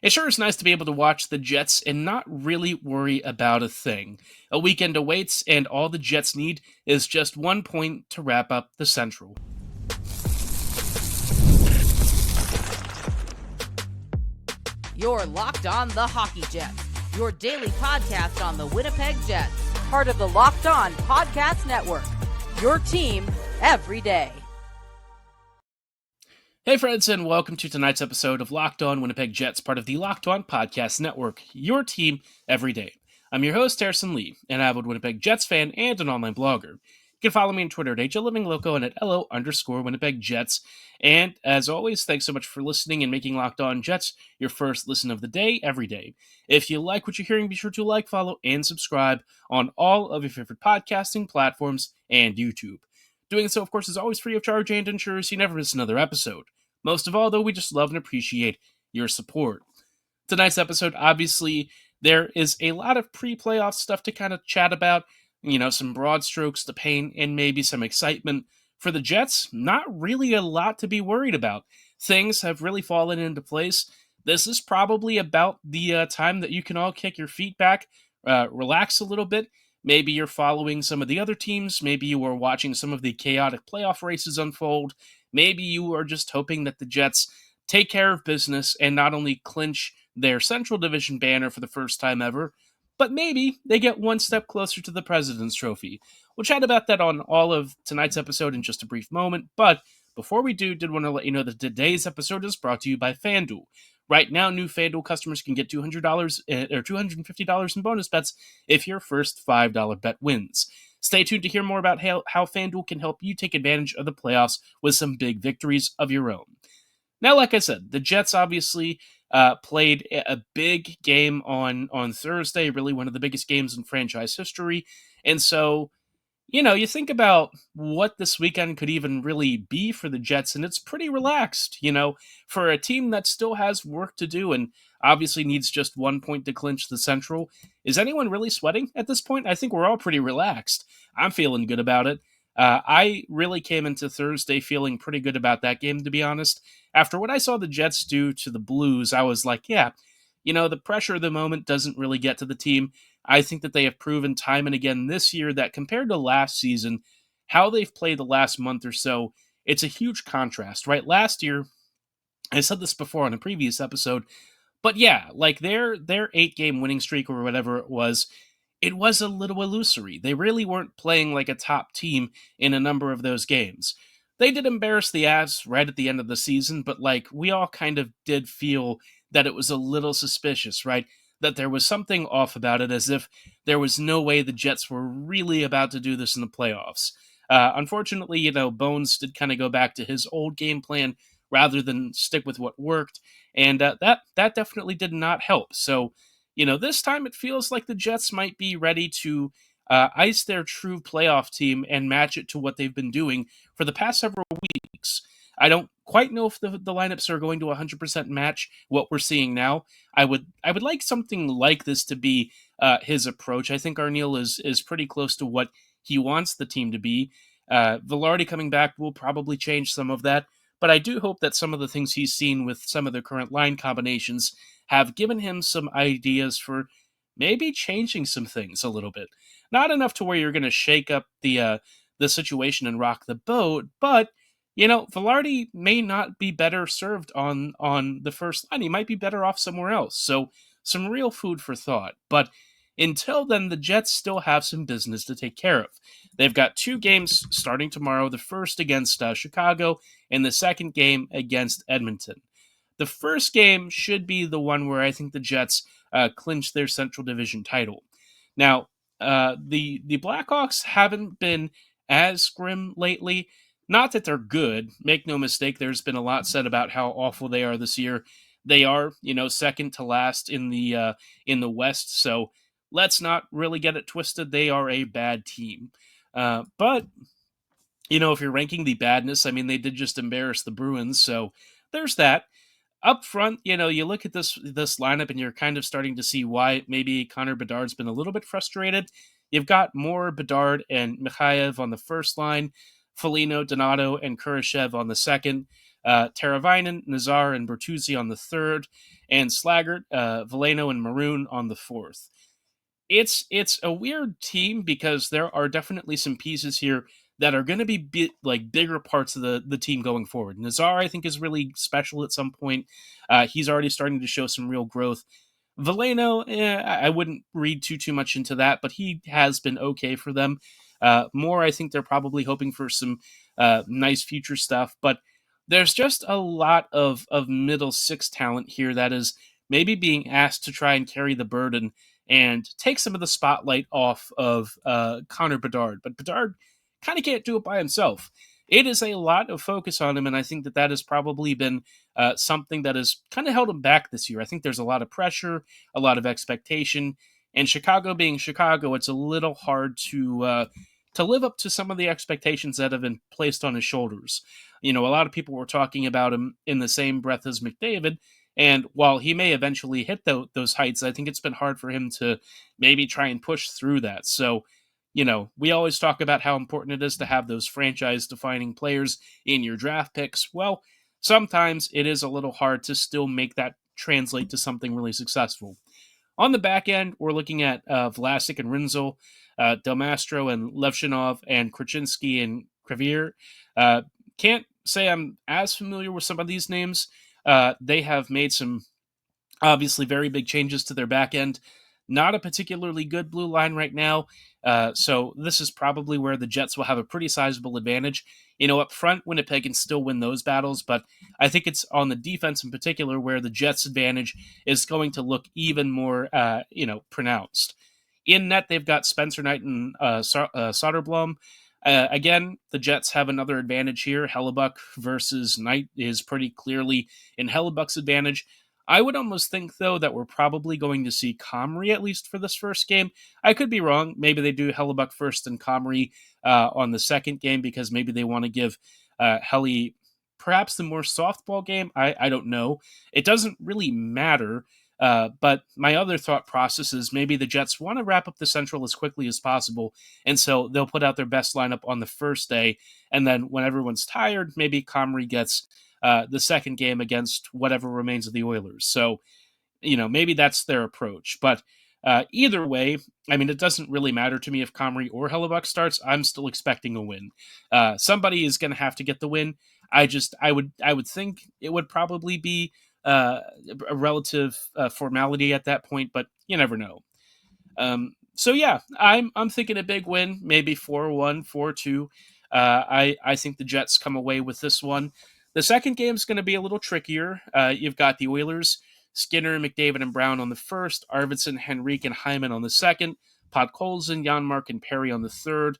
It sure is nice to be able to watch the Jets and not really worry about a thing. A weekend awaits, and all the Jets need is just 1 point to wrap up the Central. You're Locked On the Hockey Jets, your daily podcast on the Winnipeg Jets, part of the Locked On Podcast Network, your team every day. Hey friends, and welcome to tonight's episode of Locked On Winnipeg Jets, part of the Locked On Podcast Network, your team every day. I'm your host, Harrison Lee, an avid Winnipeg Jets fan and an online blogger. You can follow me on Twitter at HLivingLoco and at LO_Winnipeg Jets. And as always, thanks so much for listening and making Locked On Jets your first listen of the day every day. If you like what you're hearing, be sure to like, follow, and subscribe on all of your favorite podcasting platforms and YouTube. Doing so, of course, is always free of charge and ensures you never miss another episode. Most of all, though, we just love and appreciate your support. Tonight's episode, obviously, there is a lot of pre-playoff stuff to kind of chat about. Some broad strokes to paint and maybe some excitement. For the Jets, not really a lot to be worried about. Things have really fallen into place. This is probably about the time that you can all kick your feet back, relax a little bit. Maybe you're following some of the other teams. Maybe you are watching some of the chaotic playoff races unfold. Maybe you are just hoping that the Jets take care of business and not only clinch their Central Division banner for the first time ever, but maybe they get one step closer to the President's Trophy. We'll chat about that on all of tonight's episode in just a brief moment, but before we do, did want to let you know that today's episode is brought to you by FanDuel. Right now, new FanDuel customers can get $200 or $250 in bonus bets if your first $5 bet wins. Stay tuned to hear more about how FanDuel can help you take advantage of the playoffs with some big victories of your own. Now, like I said, the Jets obviously played a big game on Thursday, really one of the biggest games in franchise history. And so, you think about what this weekend could even really be for the Jets, and it's pretty relaxed, for a team that still has work to do and obviously needs just 1 point to clinch the Central. Is anyone really sweating at this point? I think we're all pretty relaxed. I'm feeling good about it. I really came into Thursday feeling pretty good about that game, to be honest. After what I saw the Jets do to the Blues, I was like, yeah, the pressure of the moment doesn't really get to the team. I think that they have proven time and again this year that compared to last season, how they've played the last month or so, it's a huge contrast, right? Last year, I said this before on a previous episode, but yeah, like their 8-game winning streak or whatever it was a little illusory. They really weren't playing like a top team in a number of those games. They did embarrass the Avs right at the end of the season, but like we all kind of did feel that it was a little suspicious, right? That there was something off about it, as if there was no way the Jets were really about to do this in the playoffs. Unfortunately, Bones did kind of go back to his old game plan rather than stick with what worked, and that definitely did not help. So, this time it feels like the Jets might be ready to ice their true playoff team and match it to what they've been doing for the past several weeks. I don't quite know if the lineups are going to 100% match what we're seeing now. I would like something like this to be his approach. I think Arneal is pretty close to what he wants the team to be. Velarde coming back will probably change some of that, but I do hope that some of the things he's seen with some of the current line combinations have given him some ideas for maybe changing some things a little bit. Not enough to where you're going to shake up the situation and rock the boat, but Velarde may not be better served on the first line. He might be better off somewhere else. So some real food for thought. But until then, the Jets still have some business to take care of. They've got 2 games starting tomorrow, the first against Chicago and the second game against Edmonton. The first game should be the one where I think the Jets clinch their Central Division title. Now, the Blackhawks haven't been as grim lately. Not that they're good. Make no mistake, there's been a lot said about how awful they are this year. They are, second to last in the West. So let's not really get it twisted. They are a bad team. But if you're ranking the badness, I mean, they did just embarrass the Bruins. So there's that. Up front, you look at this lineup and you're kind of starting to see why maybe Connor Bedard's been a little bit frustrated. You've got more Bedard and Mikheyev on the first line, Foligno, Donato, and Kurashev on the second. Teravainen, Nazar, and Bertuzzi on the third, and Slaggert, Veleno, and Maroon on the fourth. It's a weird team because there are definitely some pieces here that are going to be like bigger parts of the team going forward. Nazar, I think, is really special at some point. He's already starting to show some real growth. Veleno, I wouldn't read too much into that, but he has been okay for them. More, I think they're probably hoping for some nice future stuff, but there's just a lot of middle six talent here that is maybe being asked to try and carry the burden and take some of the spotlight off of Connor Bedard. But Bedard kind of can't do it by himself. It is a lot of focus on him, and I think that has probably been something that has kind of held him back this year. I think there's a lot of pressure, a lot of expectation, and Chicago being Chicago, it's a little hard to live up to some of the expectations that have been placed on his shoulders. A lot of people were talking about him in the same breath as McDavid, and while he may eventually hit those heights, I think it's been hard for him to maybe try and push through that. So, we always talk about how important it is to have those franchise defining players in your draft picks. Well, sometimes it is a little hard to still make that translate to something really successful. On the back end, we're looking at Vlasic and Rinzel, Del Mastro and Levshinov, and Krasinski and Kravier. Can't say I'm as familiar with some of these names. They have made some obviously very big changes to their back end. Not a particularly good blue line right now. So this is probably where the Jets will have a pretty sizable advantage. Up front, Winnipeg can still win those battles, but I think it's on the defense in particular where the Jets' advantage is going to look even more, pronounced. In net, they've got Spencer Knight and Soderblom. Again, the Jets have another advantage here. Hellebuck versus Knight is pretty clearly in Hellebuck's advantage. I would almost think, though, that we're probably going to see Comrie at least for this first game. I could be wrong. Maybe they do Hellebuck first and Comrie on the second game because maybe they want to give Helly perhaps the more softball game. I don't know. It doesn't really matter. But my other thought process is maybe the Jets want to wrap up the Central as quickly as possible, and so they'll put out their best lineup on the first day, and then when everyone's tired, maybe Comrie gets the second game against whatever remains of the Oilers. So, maybe that's their approach. But either way, I mean, it doesn't really matter to me if Comrie or Hellebuck starts. I'm still expecting a win. Somebody is going to have to get the win. I would think it would probably be a relative formality at that point, but you never know. So yeah, I'm thinking a big win, maybe 4-1, 4-2. I think the Jets come away with this one. The second game is going to be a little trickier. You've got the Oilers, Skinner, McDavid, and Brown on the first, Arvidsson, Henrique, and Hyman on the second, Podkolzin, Janmark, and Perry on the third,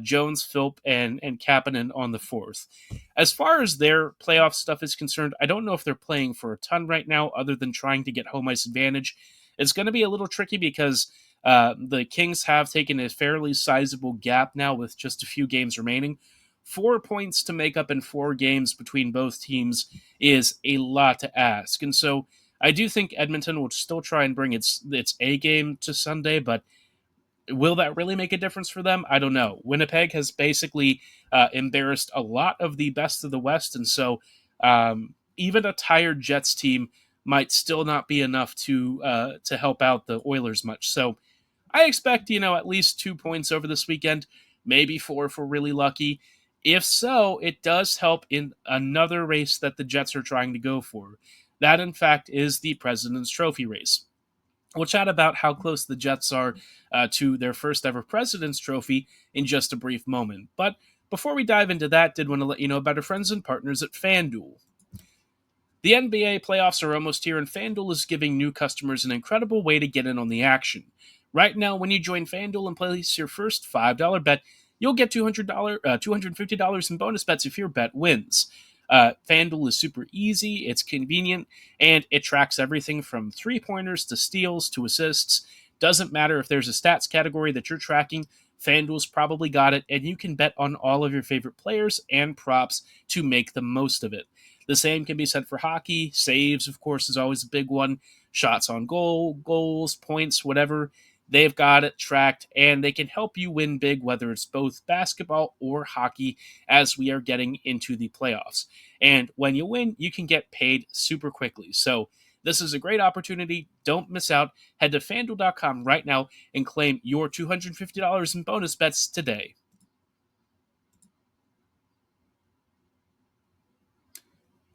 Jones, Philp, and Kapanen on the fourth. As far as their playoff stuff is concerned, I don't know if they're playing for a ton right now other than trying to get home ice advantage. It's going to be a little tricky because the Kings have taken a fairly sizable gap now with just a few games remaining. 4 points to make up in 4 games between both teams is a lot to ask. And so I do think Edmonton will still try and bring its A game to Sunday, but will that really make a difference for them? I don't know. Winnipeg has basically embarrassed a lot of the best of the West, and so even a tired Jets team might still not be enough to help out the Oilers much. So I expect, at least 2 points over this weekend, maybe 4 if we're really lucky. If so, it does help in another race that the Jets are trying to go for. That, in fact, is the President's Trophy race. We'll chat about how close the Jets are to their first ever President's Trophy in just a brief moment. But before we dive into that, did want to let you know about our friends and partners at FanDuel. The NBA playoffs are almost here, and FanDuel is giving new customers an incredible way to get in on the action. Right now, when you join FanDuel and place your first $5 bet, you'll get $250 in bonus bets if your bet wins. FanDuel is super easy, it's convenient, and it tracks everything from three-pointers to steals to assists. Doesn't matter if there's a stats category that you're tracking, FanDuel's probably got it, and you can bet on all of your favorite players and props to make the most of it. The same can be said for hockey. Saves, of course, is always a big one. Shots on goal, goals, points, whatever. they've got it tracked, and they can help you win big, whether it's both basketball or hockey, as we are getting into the playoffs. And when you win, you can get paid super quickly. So this is a great opportunity. Don't miss out. Head to fanduel.com right now and claim your $250 in bonus bets today.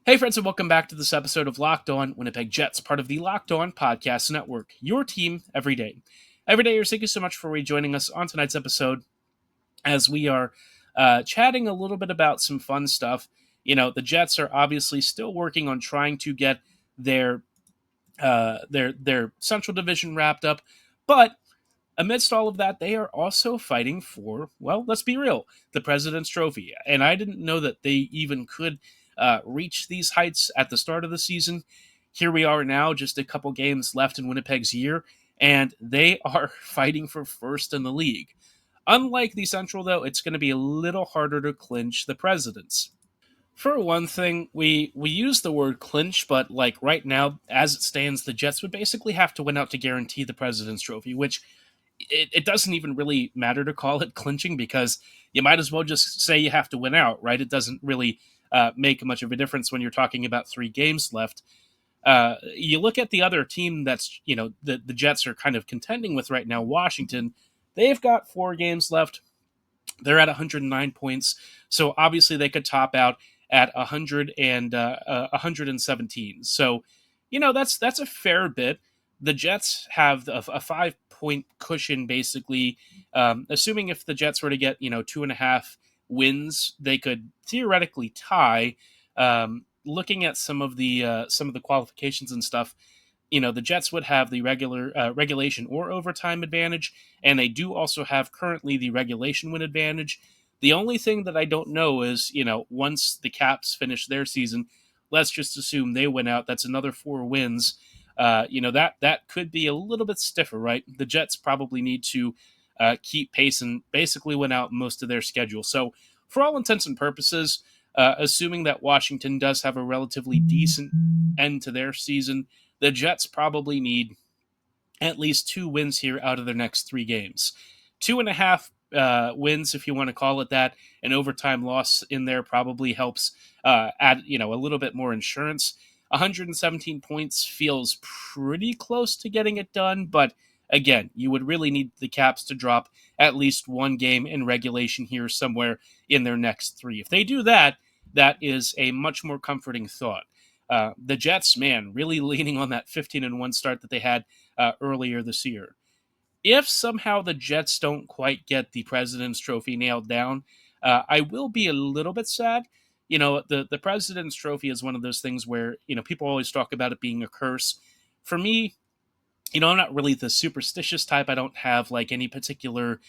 Hey, friends, and welcome back to this episode of Locked On Winnipeg Jets, part of the Locked On Podcast Network, your team every day. Every day, thank you so much for rejoining us on tonight's episode as we are chatting a little bit about some fun stuff. You know, the Jets are obviously still working on trying to get their Central Division wrapped up, but amidst all of that, they are also fighting for, well, let's be real, the President's Trophy. And I didn't know that they even could reach these heights at the start of the season. Here we are now, just a couple games left in Winnipeg's year, and they are fighting for first in the league. Unlike the Central, though, it's going to be a little harder to clinch the President's. For one thing, we use the word clinch, but like right now, as it stands, the Jets would basically have to win out to guarantee the President's Trophy, which it doesn't even really matter to call it clinching because you might as well just say you have to win out, right? It doesn't really make much of a difference when you're talking about 3 games left. You look at the other team that's, the Jets are kind of contending with right now, Washington. They've got 4 games left. They're at 109 points. So obviously they could top out at 100 and 117. So, that's a fair bit. The Jets have a 5-point cushion, basically. Assuming if the Jets were to get, 2.5 wins, they could theoretically tie. Looking at some of the qualifications and stuff, the Jets would have the regulation or overtime advantage, and they do also have currently the regulation win advantage. The only thing that I don't know is, once the Caps finish their season, let's just assume they win out. That's another 4 wins. That could be a little bit stiffer, right? The Jets probably need to keep pace and basically win out most of their schedule. So, for all intents and purposes, assuming that Washington does have a relatively decent end to their season, the Jets probably need at least 2 wins here out of their next 3 games. 2.5 wins, if you want to call it that. An overtime loss in there probably helps add, a little bit more insurance. 117 points feels pretty close to getting it done, but again, you would really need the Caps to drop at least 1 game in regulation here somewhere in their next 3. If they do that, that is a much more comforting thought. The Jets, man, really leaning on that 15-1 start that they had earlier this year. If somehow the Jets don't quite get the President's Trophy nailed down, I will be a little bit sad. The President's Trophy is one of those things where, people always talk about it being a curse. For me, I'm not really the superstitious type. I don't have like any particular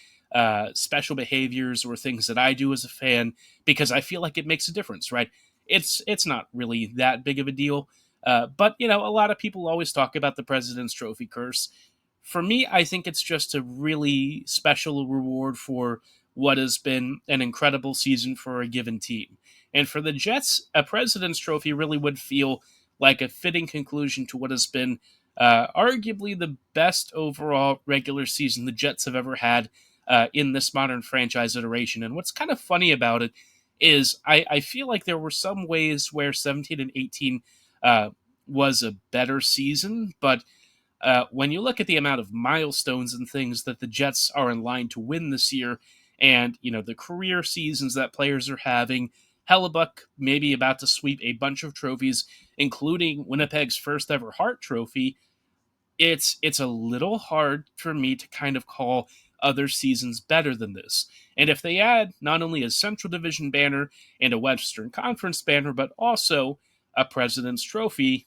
special behaviors or things that I do as a fan because I feel like it makes a difference, right? It's not really that big of a deal. But, a lot of people always talk about the President's Trophy curse. For me, I think it's just a really special reward for what has been an incredible season for a given team. And for the Jets, a President's Trophy really would feel like a fitting conclusion to what has been arguably the best overall regular season the Jets have ever had in this modern franchise iteration. And what's kind of funny about it is I feel like there were some ways where 17 and 18 was a better season, but when you look at the amount of milestones and things that the Jets are in line to win this year, and the career seasons that players are having, Hellebuck maybe about to sweep a bunch of trophies, including Winnipeg's first ever Hart Trophy, it's a little hard for me to kind of call other seasons better than this. And if they add not only a Central Division banner and a Western Conference banner, but also a President's Trophy,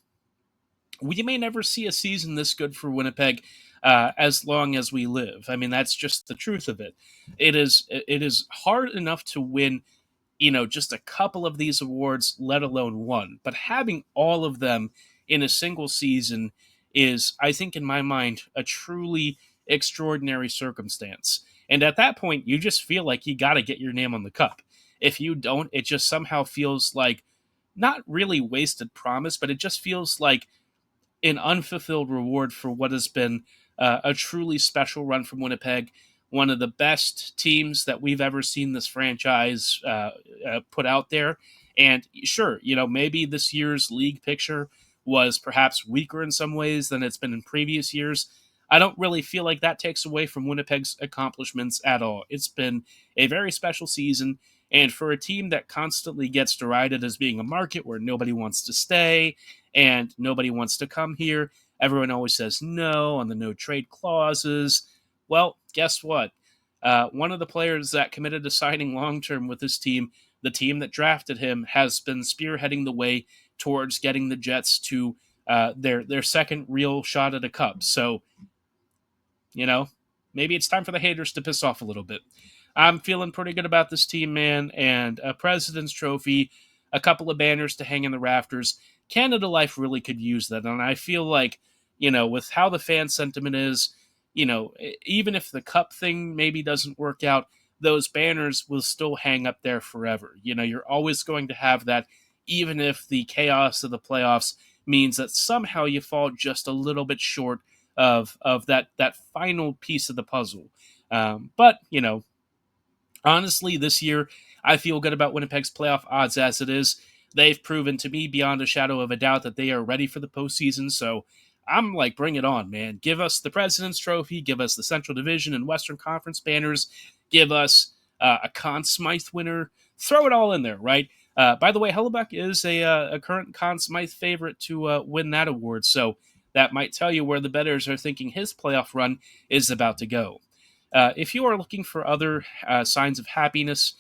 we may never see a season this good for Winnipeg as long as we live. I mean, that's just the truth of it. It is hard enough to win, just a couple of these awards, let alone one. But having all of them in a single season is, I think, in my mind, a truly extraordinary circumstance. And at that point, you just feel like you got to get your name on the cup. If you don't, it just somehow feels like not really wasted promise, but it just feels like an unfulfilled reward for what has been a truly special run from Winnipeg. One of the best teams that we've ever seen this franchise put out there. And sure, maybe this year's league picture was perhaps weaker in some ways than it's been in previous years. I don't really feel like that takes away from Winnipeg's accomplishments at all. It's been a very special season, and for a team that constantly gets derided as being a market where nobody wants to stay and nobody wants to come here, everyone always says no on the no trade clauses. Well, guess what? One of the players that committed to signing long term with this team, the team that drafted him, has been spearheading the way towards getting the Jets to their second real shot at a cup. So, maybe it's time for the haters to piss off a little bit. I'm feeling pretty good about this team, man, and a President's Trophy, a couple of banners to hang in the rafters. Canada Life really could use that, and I feel like, with how the fan sentiment is, even if the cup thing maybe doesn't work out, those banners will still hang up there forever. You're always going to have that, even if the chaos of the playoffs means that somehow you fall just a little bit short of that final piece of the puzzle. But honestly, this year I feel good about Winnipeg's playoff odds as it is. They've proven to me beyond a shadow of a doubt that they are ready for the postseason. So I'm like, bring it on, man. Give us the President's Trophy. Give us the Central Division and Western Conference banners. Give us a Conn Smythe winner. Throw it all in there, right? By the way, Hellebuck is a current Conn Smythe favorite to win that award. So that might tell you where the bettors are thinking his playoff run is about to go. If you are looking for other signs of happiness,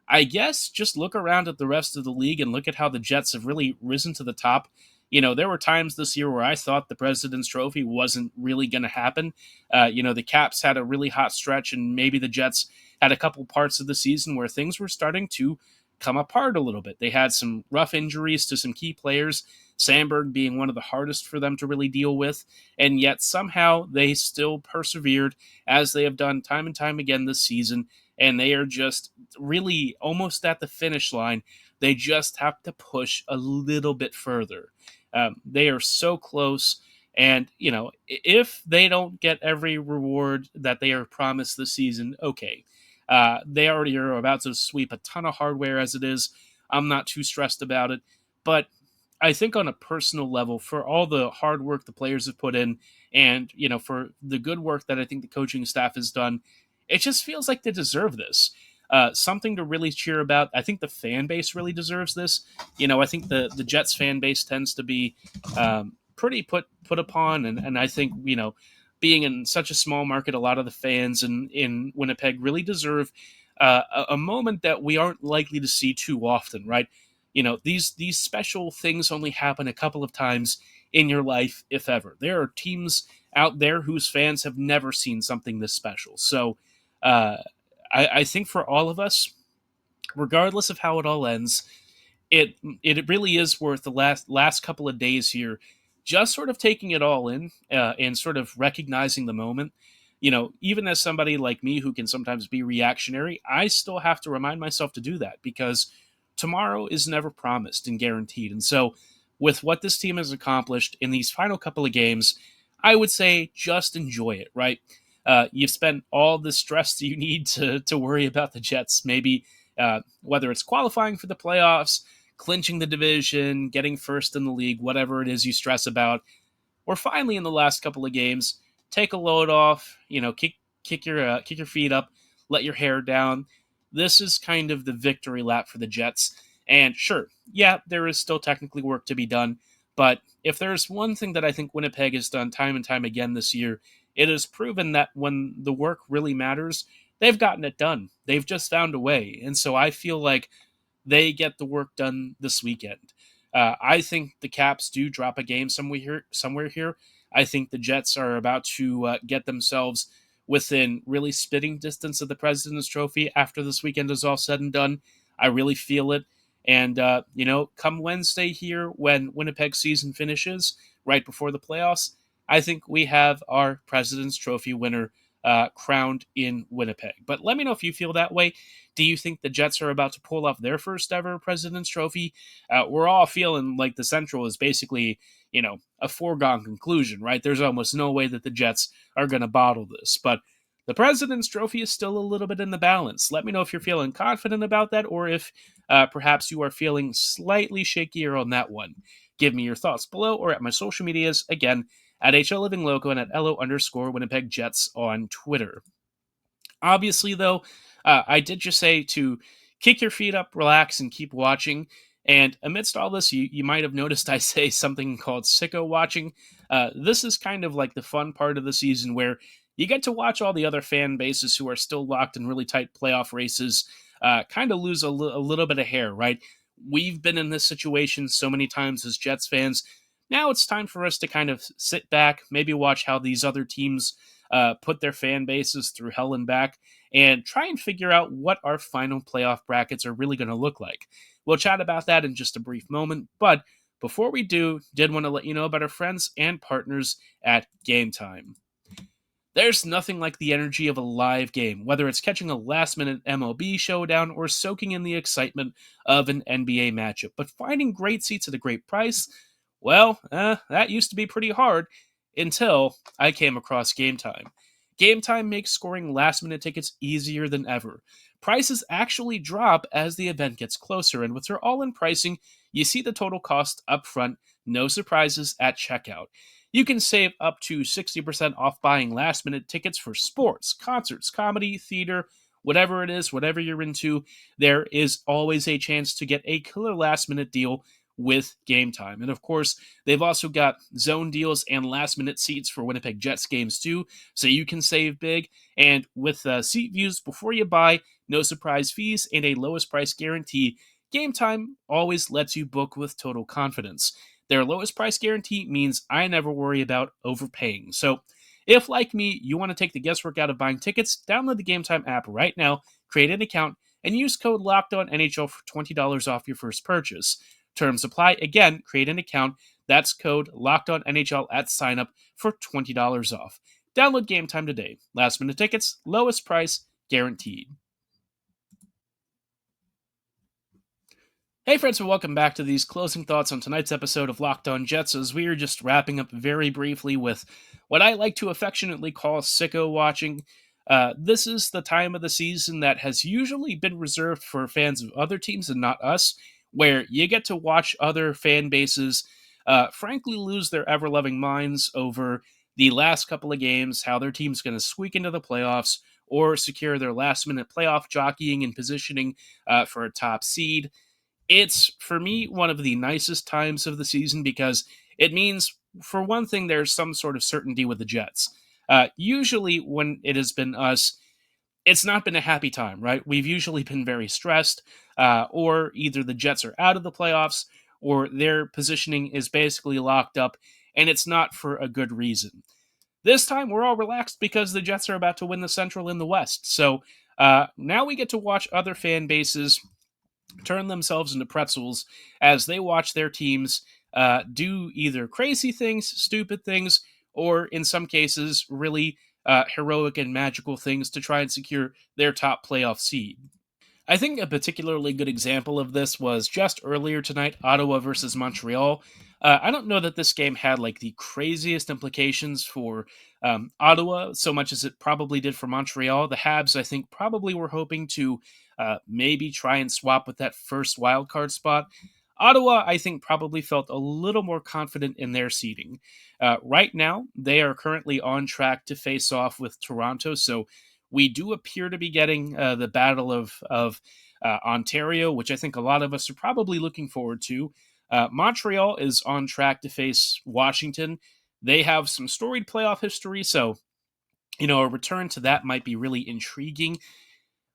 I guess just look around at the rest of the league and look at how the Jets have really risen to the top. There were times this year where I thought the President's Trophy wasn't really going to happen. The Caps had a really hot stretch, and maybe the Jets had a couple parts of the season where things were starting to come apart a little bit. They had some rough injuries to some key players, Sandberg being one of the hardest for them to really deal with, and yet somehow they still persevered, as they have done time and time again this season, and they are just really almost at the finish line. They just have to push a little bit further. They are so close, and if they don't get every reward that they are promised this season, okay. They already are about to sweep a ton of hardware as it is. I'm not too stressed about it, but I think on a personal level, for all the hard work the players have put in, and for the good work that I think the coaching staff has done, it just feels like they deserve this. Something to really cheer about. I think the fan base really deserves this. I think the Jets fan base tends to be pretty put upon, and I think being in such a small market, a lot of the fans in Winnipeg really deserve a moment that we aren't likely to see too often, right? These special things only happen a couple of times in your life, if ever. There are teams out there whose fans have never seen something this special. So I think for all of us, regardless of how it all ends, it really is worth the last couple of days here, just sort of taking it all in and sort of recognizing the moment. Even as somebody like me who can sometimes be reactionary, I still have to remind myself to do that, because tomorrow is never promised and guaranteed. And so with what this team has accomplished in these final couple of games, I would say just enjoy it, right? You've spent all the stress that you need to worry about the Jets, maybe whether it's qualifying for the playoffs, clinching the division, getting first in the league, whatever it is you stress about, or finally in the last couple of games, take a load off, kick your feet up, let your hair down. This is kind of the victory lap for the Jets. And sure, yeah, there is still technically work to be done, but if there's one thing that I think Winnipeg has done time and time again this year, it has proven that when the work really matters, they've gotten it done. They've just found a way. And so I feel like they get the work done this weekend. I think the Caps do drop a game somewhere here. I think the Jets are about to get themselves within really spitting distance of the President's Trophy after this weekend is all said and done. I really feel it. And, come Wednesday here, when Winnipeg season finishes, right before the playoffs, I think we have our President's Trophy winner crowned in Winnipeg. But let me know if you feel that way. Do you think the Jets are about to pull off their first ever President's Trophy? We're all feeling like the Central is basically, a foregone conclusion, right? There's almost no way that the Jets are going to bottle this. But the President's Trophy is still a little bit in the balance. Let me know if you're feeling confident about that or if perhaps you are feeling slightly shakier on that one. Give me your thoughts below or at my social medias. Again, at HL Living Loco and at LO_Winnipeg Jets on Twitter. Obviously, though, I did just say to kick your feet up, relax, and keep watching. And amidst all this, you might have noticed I say something called sicko watching. This is kind of like the fun part of the season where you get to watch all the other fan bases who are still locked in really tight playoff races kind of lose a little bit of hair, right? We've been in this situation so many times as Jets fans. Now it's time for us to kind of sit back, maybe watch how these other teams put their fan bases through hell and back, and try and figure out what our final playoff brackets are really going to look like. We'll chat about that in just a brief moment, but before we do, did want to let you know about our friends and partners at Gametime. There's nothing like the energy of a live game, whether it's catching a last-minute MLB showdown or soaking in the excitement of an NBA matchup. But finding great seats at a great price, well, that used to be pretty hard until I came across Gametime. Gametime makes scoring last-minute tickets easier than ever. Prices actually drop as the event gets closer, and with their all-in pricing, you see the total cost up front, no surprises at checkout. You can save up to 60% off buying last minute tickets for sports, concerts, comedy, theater, whatever it is, whatever you're into. There is always a chance to get a killer last minute deal with Gametime. And of course, they've also got zone deals and last minute seats for Winnipeg Jets games too, so you can save big. And with seat views before you buy, no surprise fees, and a lowest price guarantee, Gametime always lets you book with total confidence. Their lowest price guarantee means I never worry about overpaying. So, if like me, you want to take the guesswork out of buying tickets, download the Gametime app right now, create an account, and use code LOCKEDONNHL for $20 off your first purchase. Terms apply. Again, create an account. That's code LOCKEDONNHL at signup for $20 off. Download Gametime today. Last minute tickets, lowest price, guaranteed. Hey friends, and welcome back to these closing thoughts on tonight's episode of Locked On Jets, as we are just wrapping up very briefly with what I like to affectionately call sicko watching. This is the time of the season that has usually been reserved for fans of other teams and not us, where you get to watch other fan bases frankly lose their ever-loving minds over the last couple of games, how their team's going to squeak into the playoffs or secure their last-minute playoff jockeying and positioning for a top seed. It's, for me, one of the nicest times of the season because it means, for one thing, there's some sort of certainty with the Jets. Usually, when it has been us, it's not been a happy time, right? We've usually been very stressed, or either the Jets are out of the playoffs or their positioning is basically locked up, and it's not for a good reason. This time, we're all relaxed because the Jets are about to win the Central and the West. So now we get to watch other fan bases turn themselves into pretzels as they watch their teams do either crazy things, stupid things, or in some cases, really heroic and magical things to try and secure their top playoff seed. I think a particularly good example of this was just earlier tonight, Ottawa versus Montreal. I don't know that this game had like the craziest implications for Ottawa so much as it probably did for Montreal. The Habs, I think, probably were hoping to maybe try and swap with that first wildcard spot. Ottawa, I think, probably felt a little more confident in their seeding. Right now, they are currently on track to face off with Toronto, so we do appear to be getting the Battle of Ontario, which I think a lot of us are probably looking forward to. Montreal is on track to face Washington. They have some storied playoff history, so a return to that might be really intriguing.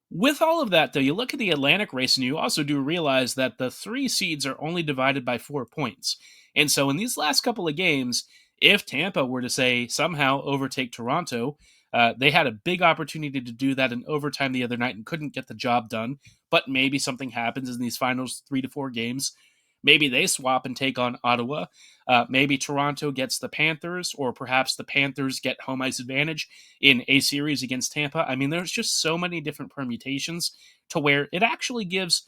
With all of that, though, you look at the Atlantic race and you also do realize that the three seeds are only divided by 4 points. And so in these last couple of games, if Tampa were to, say, somehow overtake Toronto, they had a big opportunity to do that in overtime the other night and couldn't get the job done. But maybe something happens in these finals 3 to 4 games. maybe they swap and take on Ottawa. Maybe Toronto gets the Panthers, or perhaps the Panthers get home ice advantage in a series against Tampa. I mean, there's just so many different permutations to where it actually gives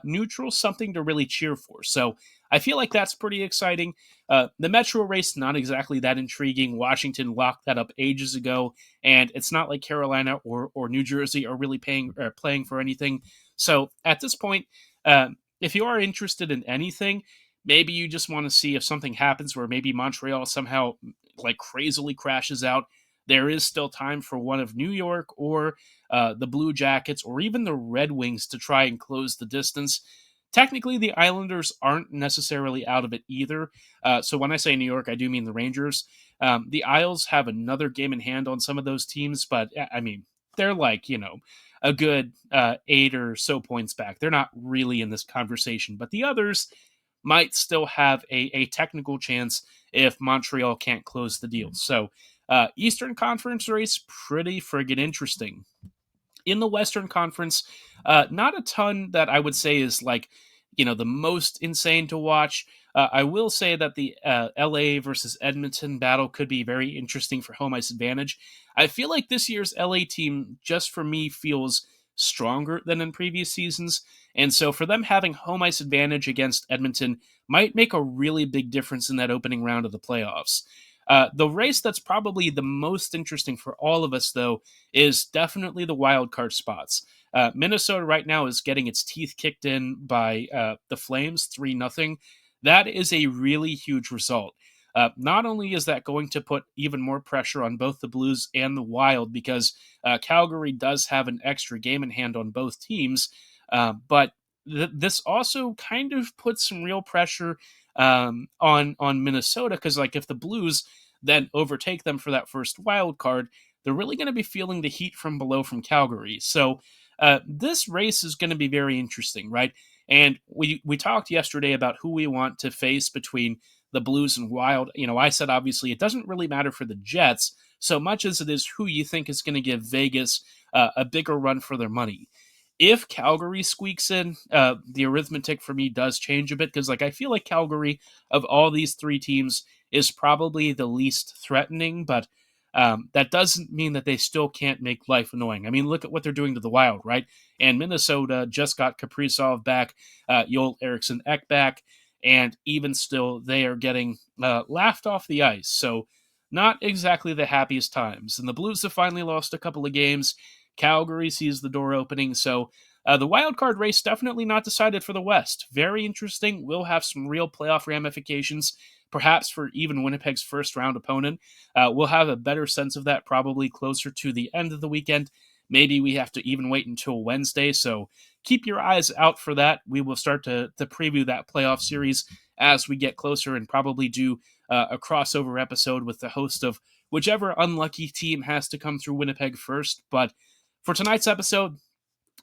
neutral something to really cheer for. So I feel like that's pretty exciting. The Metro race, not exactly that intriguing. Washington locked that up ages ago, and it's not like Carolina or New Jersey are really playing for anything. So at this point, if you are interested in anything, maybe you just want to see if something happens where maybe Montreal somehow like crazily crashes out. There is still time for one of New York or the Blue Jackets or even the Red Wings to try and close the distance. Technically, the Islanders aren't necessarily out of it either. So when I say New York, I do mean the Rangers. The Isles have another game in hand on some of those teams, but I mean, they're like, a good 8 or so points back. They're not really in this conversation, but the others might still have a technical chance if Montreal can't close the deal. So, Eastern Conference race, pretty friggin' interesting. In the Western Conference, not a ton that I would say is like, the most insane to watch. I will say that the LA versus Edmonton battle could be very interesting for home ice advantage. I feel like this year's LA team, just for me, feels stronger than in previous seasons. And so for them having home ice advantage against Edmonton might make a really big difference in that opening round of the playoffs. The race that's probably the most interesting for all of us, though, is definitely the wild card spots. Minnesota right now is getting its teeth kicked in by the Flames 3-0. That is a really huge result. Not only is that going to put even more pressure on both the Blues and the Wild because Calgary does have an extra game in hand on both teams, but this also kind of puts some real pressure on Minnesota because, like, if the Blues then overtake them for that first wild card, they're really going to be feeling the heat from below from Calgary. So this race is going to be very interesting, right? And we talked yesterday about who we want to face between the Blues and Wild. I said obviously it doesn't really matter for the Jets so much as it is who you think is going to give Vegas a bigger run for their money. If Calgary squeaks in, the arithmetic for me does change a bit because, like, I feel like Calgary of all these three teams is probably the least threatening, but that doesn't mean that they still can't make life annoying. I mean, look at what they're doing to the Wild, right? And Minnesota just got Kaprizov back, Joel Eriksson Ek back, and even still, they are getting laughed off the ice. So, not exactly the happiest times. And the Blues have finally lost a couple of games. Calgary sees the door opening. So, the wild card race definitely not decided for the West. Very interesting. We'll have some real playoff ramifications, perhaps for even Winnipeg's first round opponent. We'll have a better sense of that probably closer to the end of the weekend. Maybe we have to even wait until Wednesday. So keep your eyes out for that. We will start to preview that playoff series as we get closer and probably do a crossover episode with the host of whichever unlucky team has to come through Winnipeg first. But for tonight's episode,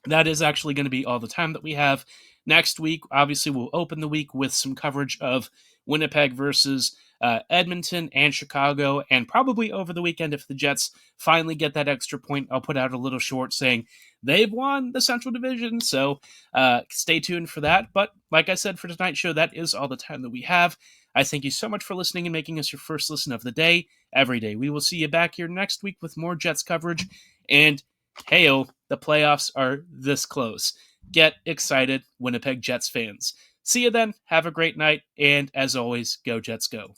that is actually going to be all the time that we have. Next week, obviously, we'll open the week with some coverage of Winnipeg versus Edmonton and Chicago, and probably over the weekend, if the Jets finally get that extra point, I'll put out a little short saying they've won the Central Division, so stay tuned for that. But like I said, for tonight's show, that is all the time that we have. I thank you so much for listening and making us your first listen of the day, every day. We will see you back here next week with more Jets coverage, and heyo, the playoffs are this close. Get excited, Winnipeg Jets fans. See you then. Have a great night. And as always, go Jets go.